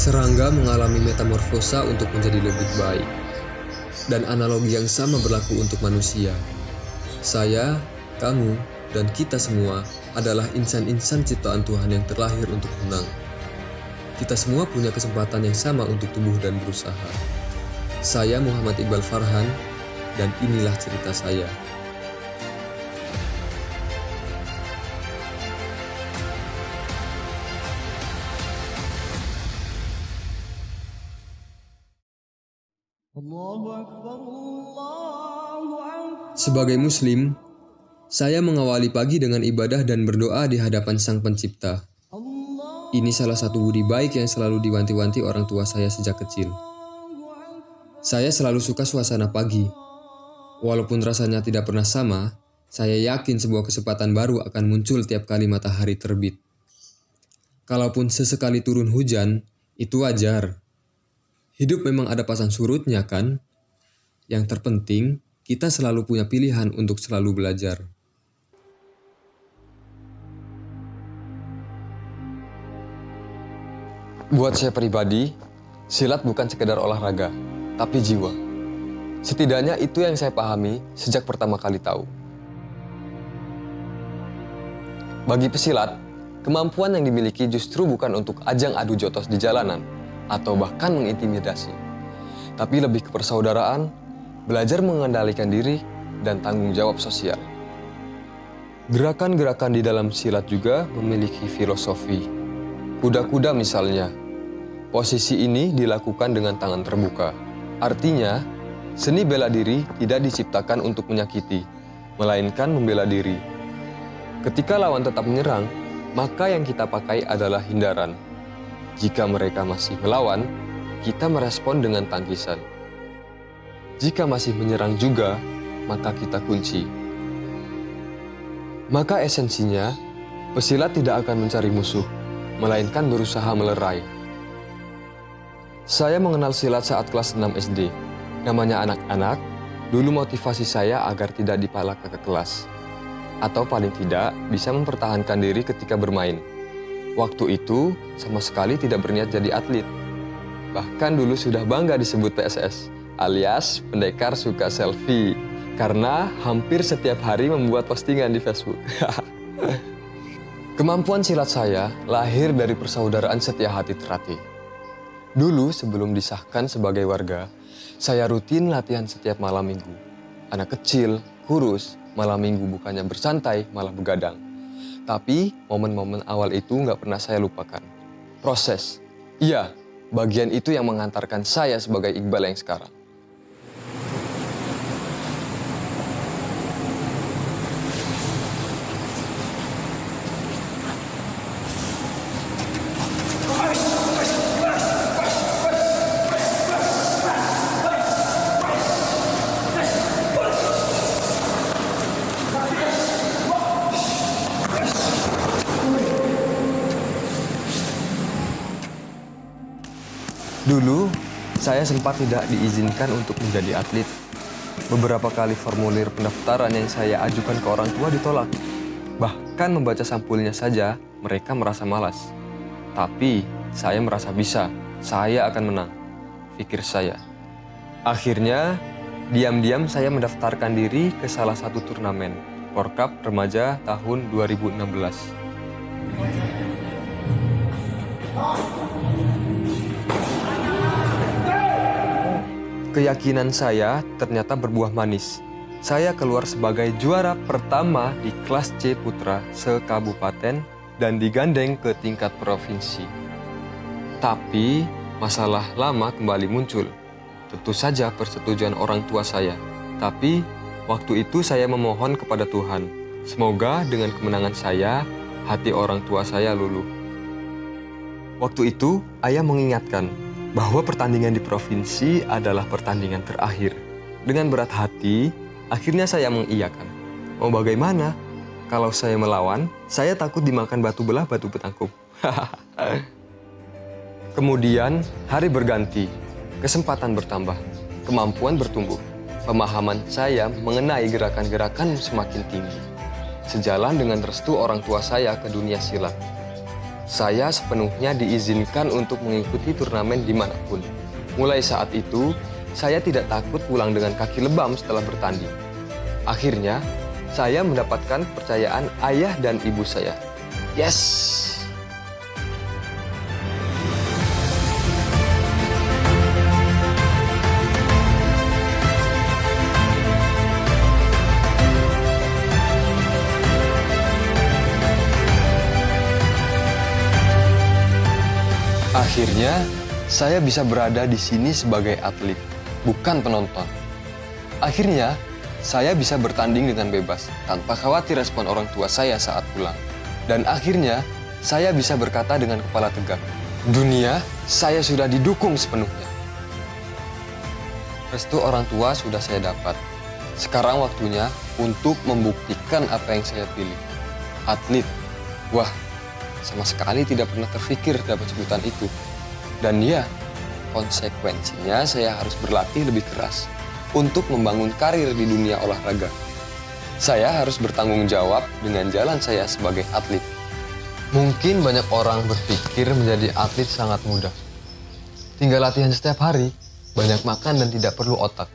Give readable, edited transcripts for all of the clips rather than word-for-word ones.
Serangga mengalami metamorfosa untuk menjadi lebih baik. Dan analogi yang sama berlaku untuk manusia. Saya, kamu, dan kita semua adalah insan-insan ciptaan Tuhan yang terlahir untuk menang. Kita semua punya kesempatan yang sama untuk tumbuh dan berusaha. Saya Muhammad Iqbal Farhan, dan inilah cerita saya. Sebagai Muslim, saya mengawali pagi dengan ibadah dan berdoa di hadapan Sang Pencipta. Ini salah satu budi baik yang selalu diwanti-wanti orang tua saya sejak kecil. Saya selalu suka suasana pagi. Walaupun rasanya tidak pernah sama, saya yakin sebuah kesempatan baru akan muncul tiap kali matahari terbit. Kalaupun sesekali turun hujan, itu wajar. Hidup memang ada pasang surutnya, kan? Yang terpenting, kita selalu punya pilihan untuk selalu belajar. Buat saya pribadi, silat bukan sekedar olahraga, tapi jiwa. Setidaknya itu yang saya pahami sejak pertama kali tahu. Bagi pesilat, kemampuan yang dimiliki justru bukan untuk ajang adu jotos di jalanan, atau bahkan mengintimidasi. Tapi lebih ke persaudaraan, belajar mengendalikan diri, dan tanggung jawab sosial. Gerakan-gerakan di dalam silat juga memiliki filosofi. Kuda-kuda misalnya, posisi ini dilakukan dengan tangan terbuka. Artinya, seni bela diri tidak diciptakan untuk menyakiti, melainkan membela diri. Ketika lawan tetap menyerang, maka yang kita pakai adalah hindaran. Jika mereka masih melawan, kita merespon dengan tangkisan. Jika masih menyerang juga, maka kita kunci. Maka esensinya, pesilat tidak akan mencari musuh, melainkan berusaha melerai. Saya mengenal silat saat kelas 6 SD. Namanya anak-anak, dulu motivasi saya agar tidak dipalak ke kelas. Atau paling tidak bisa mempertahankan diri ketika bermain. Waktu itu sama sekali tidak berniat jadi atlet. Bahkan dulu sudah bangga disebut PSS, alias pendekar suka selfie. Karena hampir setiap hari membuat postingan di Facebook. Kemampuan silat saya lahir dari persaudaraan setia hati terati. Dulu sebelum disahkan sebagai warga, saya rutin latihan setiap malam minggu. Anak kecil, kurus, malam minggu bukannya bersantai, malah begadang. Tapi momen-momen awal itu nggak pernah saya lupakan. Proses, iya, bagian itu yang mengantarkan saya sebagai Iqbal yang sekarang. Dulu, saya sempat tidak diizinkan untuk menjadi atlet. Beberapa kali formulir pendaftaran yang saya ajukan ke orang tua ditolak. Bahkan membaca sampulnya saja, mereka merasa malas. Tapi, saya merasa bisa. Saya akan menang, pikir saya. Akhirnya, diam-diam saya mendaftarkan diri ke salah satu turnamen, Porkap Remaja tahun 2016. Keyakinan saya ternyata berbuah manis. Saya keluar sebagai juara pertama di kelas C Putra se-kabupaten dan digandeng ke tingkat provinsi. Tapi masalah lama kembali muncul. Tentu saja persetujuan orang tua saya. Tapi waktu itu saya memohon kepada Tuhan. Semoga dengan kemenangan saya, hati orang tua saya luluh. Waktu itu ayah mengingatkan bahwa pertandingan di provinsi adalah pertandingan terakhir. Dengan berat hati, akhirnya saya mengiyakan. Mau bagaimana? Kalau saya melawan, saya takut dimakan batu belah batu petangkup. Kemudian, hari berganti, kesempatan bertambah, kemampuan bertumbuh. Pemahaman saya mengenai gerakan-gerakan semakin tinggi. Sejalan dengan restu orang tua saya ke dunia silat. saya sepenuhnya diizinkan untuk mengikuti turnamen dimanapun. Mulai saat itu, saya tidak takut pulang dengan kaki lebam setelah bertanding. Akhirnya, saya mendapatkan kepercayaan ayah dan ibu saya. Yes! Akhirnya, saya bisa berada di sini sebagai atlet, bukan penonton. Akhirnya, saya bisa bertanding dengan bebas, tanpa khawatir respon orang tua saya saat pulang. Dan akhirnya, saya bisa berkata dengan kepala tegak, dunia, saya sudah didukung sepenuhnya. Restu orang tua sudah saya dapat. Sekarang waktunya untuk membuktikan apa yang saya pilih. Atlet. Wah, sama sekali tidak pernah terfikir dapat sebutan itu. Dan ya, konsekuensinya saya harus berlatih lebih keras untuk membangun karir di dunia olahraga. Saya harus bertanggung jawab dengan jalan saya sebagai atlet. Mungkin banyak orang berpikir menjadi atlet sangat mudah. Tinggal latihan setiap hari, banyak makan dan tidak perlu otak.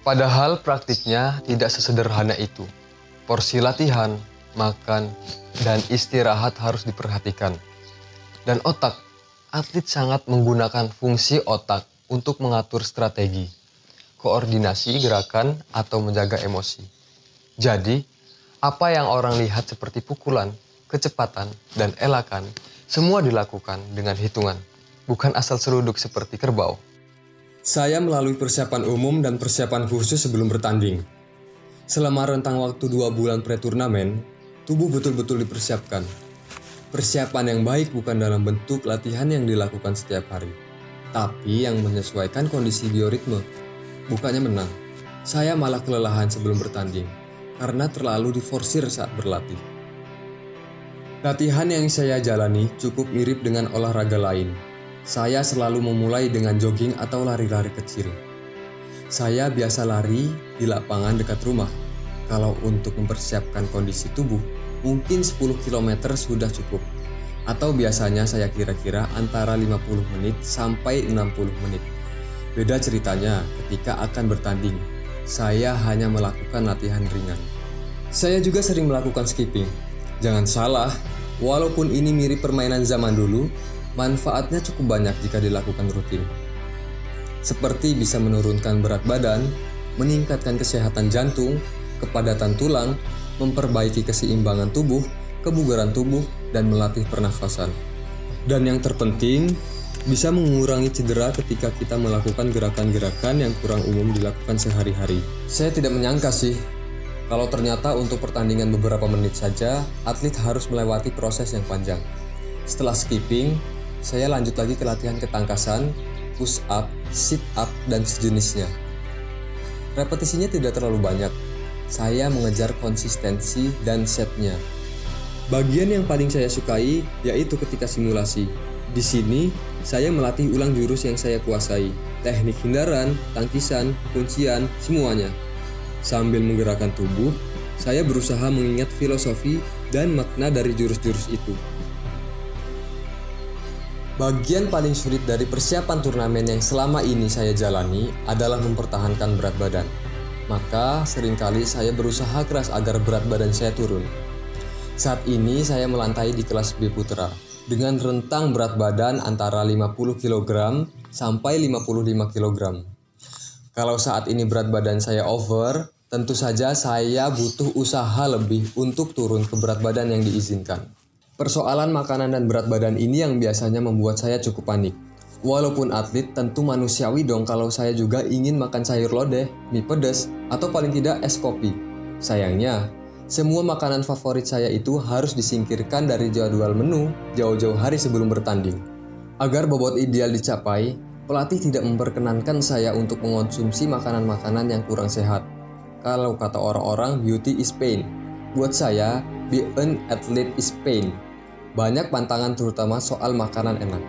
Padahal praktiknya tidak sesederhana itu. Porsi latihan, makan, dan istirahat harus diperhatikan. Dan otak, atlet sangat menggunakan fungsi otak untuk mengatur strategi, koordinasi gerakan, atau menjaga emosi. Jadi, apa yang orang lihat seperti pukulan, kecepatan, dan elakan, semua dilakukan dengan hitungan, bukan asal seruduk seperti kerbau. Saya melalui persiapan umum dan persiapan khusus sebelum bertanding. Selama rentang waktu 2 bulan pre-turnamen, tubuh betul-betul dipersiapkan. Persiapan yang baik bukan dalam bentuk latihan yang dilakukan setiap hari, tapi yang menyesuaikan kondisi bioritme. Bukannya menang, saya malah kelelahan sebelum bertanding, karena terlalu diforsir saat berlatih. Latihan yang saya jalani cukup mirip dengan olahraga lain. Saya selalu memulai dengan jogging atau lari-lari kecil. Saya biasa lari di lapangan dekat rumah. Kalau untuk mempersiapkan kondisi tubuh, mungkin 10 km sudah cukup. Atau biasanya saya kira-kira antara 50 menit sampai 60 menit. Beda ceritanya ketika akan bertanding. Saya hanya melakukan latihan ringan. Saya juga sering melakukan skipping. Jangan salah, walaupun ini mirip permainan zaman dulu, manfaatnya cukup banyak jika dilakukan rutin. Seperti bisa menurunkan berat badan, meningkatkan kesehatan jantung, kepadatan tulang, memperbaiki keseimbangan tubuh, kebugaran tubuh, dan melatih pernafasan. Dan yang terpenting, bisa mengurangi cedera ketika kita melakukan gerakan-gerakan yang kurang umum dilakukan sehari-hari. Saya tidak menyangka sih, kalau ternyata untuk pertandingan beberapa menit saja, atlet harus melewati proses yang panjang. Setelah skipping, saya lanjut lagi ke latihan ketangkasan, push up, sit up, dan sejenisnya. Repetisinya tidak terlalu banyak. Saya mengejar konsistensi dan setnya. Bagian yang paling saya sukai yaitu ketika simulasi. Di sini, saya melatih ulang jurus yang saya kuasai, teknik hindaran, tangkisan, kuncian, semuanya. Sambil menggerakkan tubuh, saya berusaha mengingat filosofi dan makna dari jurus-jurus itu. Bagian paling sulit dari persiapan turnamen yang selama ini saya jalani adalah mempertahankan berat badan. Maka seringkali saya berusaha keras agar berat badan saya turun. Saat ini saya melantai di kelas B Putra dengan rentang berat badan antara 50 kg sampai 55 kg. Kalau saat ini berat badan saya over, tentu saja saya butuh usaha lebih untuk turun ke berat badan yang diizinkan. Persoalan makanan dan berat badan ini yang biasanya membuat saya cukup panik. Walaupun atlet, tentu manusiawi dong kalau saya juga ingin makan sayur lodeh, mie pedas, atau paling tidak es kopi. Sayangnya, semua makanan favorit saya itu harus disingkirkan dari jadwal menu jauh-jauh hari sebelum bertanding. Agar bobot ideal dicapai, pelatih tidak memperkenankan saya untuk mengonsumsi makanan-makanan yang kurang sehat. Kalau kata orang-orang, beauty is pain. Buat saya, be an athlete is pain. Banyak pantangan terutama soal makanan enak.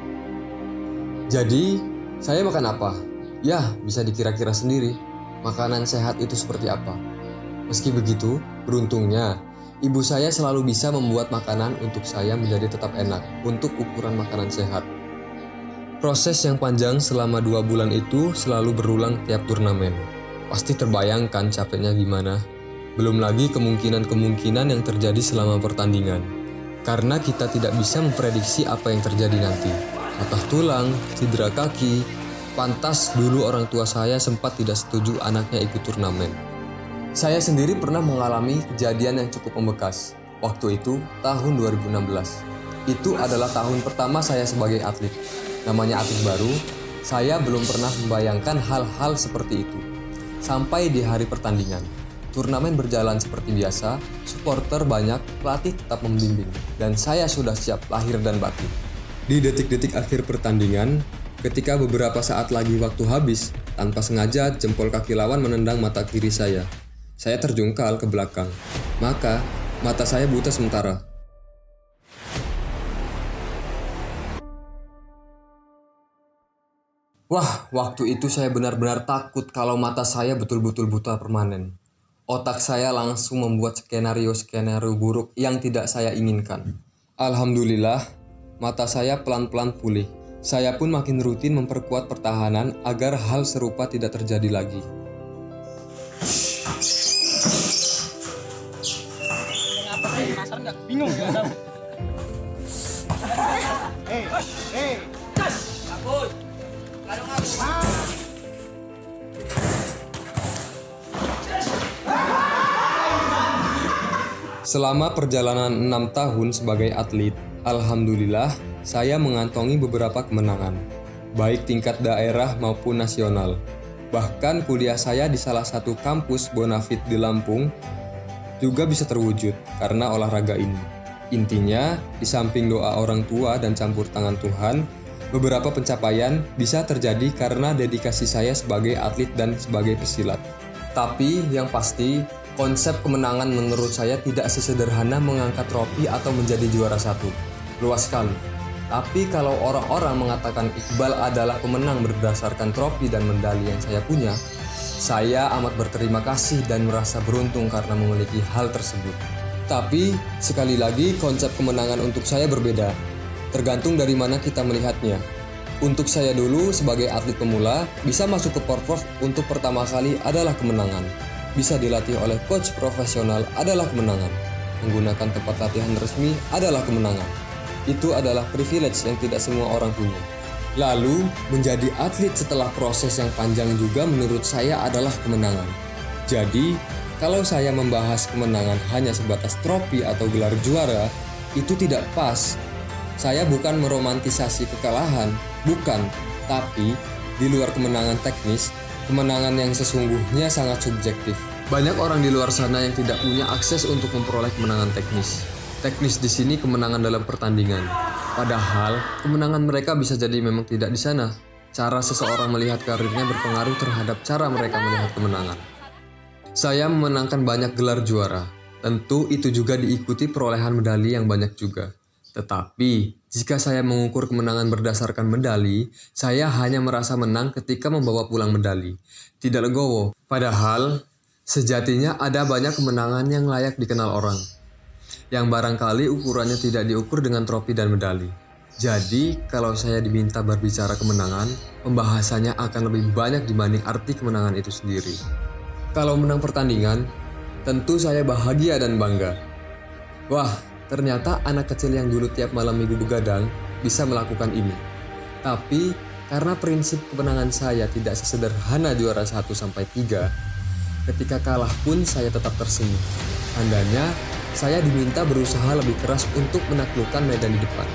Jadi, saya makan apa? Ya, bisa dikira-kira sendiri. Makanan sehat itu seperti apa? Meski begitu, beruntungnya, Ibu saya selalu bisa membuat makanan untuk saya menjadi tetap enak untuk ukuran makanan sehat. Proses yang panjang selama 2 bulan itu selalu berulang tiap turnamen. Pasti terbayangkan capeknya gimana. Belum lagi kemungkinan-kemungkinan yang terjadi selama pertandingan. Karena kita tidak bisa memprediksi apa yang terjadi nanti. Patah tulang, cedera kaki. Pantas dulu orang tua saya sempat tidak setuju anaknya ikut turnamen. Saya sendiri pernah mengalami kejadian yang cukup membekas. Waktu itu, tahun 2016. Itu adalah tahun pertama saya sebagai atlet. Namanya atlet baru, saya belum pernah membayangkan hal-hal seperti itu. Sampai di hari pertandingan. Turnamen berjalan seperti biasa, supporter banyak, pelatih tetap membimbing, dan saya sudah siap lahir dan batin. Di detik-detik akhir pertandingan, ketika beberapa saat lagi waktu habis, tanpa sengaja jempol kaki lawan menendang mata kiri saya. Saya terjungkal ke belakang, maka mata saya buta sementara. Wah, waktu itu saya benar-benar takut kalau mata saya betul-betul buta permanen. Otak saya langsung membuat skenario-skenario buruk yang tidak saya inginkan. Alhamdulillah, mata saya pelan-pelan pulih. Saya pun makin rutin memperkuat pertahanan agar hal serupa tidak terjadi lagi. Bingung nggak? Selama perjalanan 6 tahun sebagai atlet, alhamdulillah saya mengantongi beberapa kemenangan, baik tingkat daerah maupun nasional. Bahkan kuliah saya di salah satu kampus Bonafit di Lampung juga bisa terwujud karena olahraga ini. Intinya, di samping doa orang tua dan campur tangan Tuhan, beberapa pencapaian bisa terjadi karena dedikasi saya sebagai atlet dan sebagai pesilat. Tapi yang pasti, konsep kemenangan menurut saya tidak sesederhana mengangkat trofi atau menjadi juara satu. Luas sekali. Tapi kalau orang-orang mengatakan Iqbal adalah pemenang berdasarkan trofi dan medali yang saya punya, saya amat berterima kasih dan merasa beruntung karena memiliki hal tersebut. Tapi, sekali lagi konsep kemenangan untuk saya berbeda. Tergantung dari mana kita melihatnya. Untuk saya dulu sebagai atlet pemula, bisa masuk ke Porprov untuk pertama kali adalah kemenangan. Bisa dilatih oleh coach profesional adalah kemenangan. Menggunakan tempat latihan resmi adalah kemenangan. Itu adalah privilege yang tidak semua orang punya. Lalu, menjadi atlet setelah proses yang panjang juga menurut saya adalah kemenangan. Jadi, kalau saya membahas kemenangan hanya sebatas trofi atau gelar juara, itu tidak pas. Saya bukan meromantisasi kekalahan, bukan. Tapi, di luar kemenangan teknis, kemenangan yang sesungguhnya sangat subjektif. Banyak orang di luar sana yang tidak punya akses untuk memperoleh kemenangan teknis. Teknis di sini kemenangan dalam pertandingan. Padahal, kemenangan mereka bisa jadi memang tidak di sana. Cara seseorang melihat karirnya berpengaruh terhadap cara mereka melihat kemenangan. Saya memenangkan banyak gelar juara. Tentu itu juga diikuti perolehan medali yang banyak juga. Tetapi, jika saya mengukur kemenangan berdasarkan medali, saya hanya merasa menang ketika membawa pulang medali. Tidak legowo. Padahal, sejatinya ada banyak kemenangan yang layak dikenal orang. Yang barangkali ukurannya tidak diukur dengan trofi dan medali. Jadi, kalau saya diminta berbicara kemenangan, pembahasannya akan lebih banyak dibanding arti kemenangan itu sendiri. Kalau menang pertandingan, tentu saya bahagia dan bangga. Wah, ternyata anak kecil yang dulu tiap malam minggu begadang bisa melakukan ini. Tapi, karena prinsip kemenangan saya tidak sesederhana juara 1-3, ketika kalah pun saya tetap tersenyum. Tandanya, saya diminta berusaha lebih keras untuk menaklukkan medan di depan.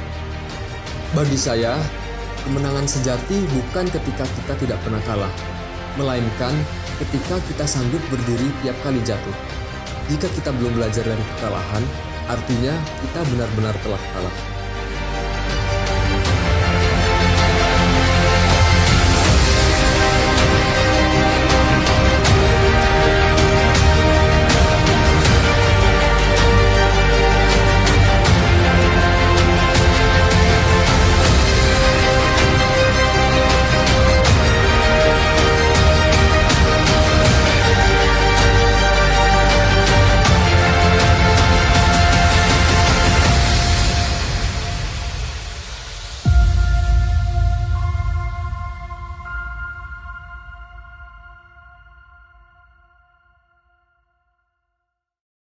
Bagi saya, kemenangan sejati bukan ketika kita tidak pernah kalah, melainkan ketika kita sanggup berdiri tiap kali jatuh. Jika kita belum belajar dari kekalahan, artinya kita benar-benar telah kalah.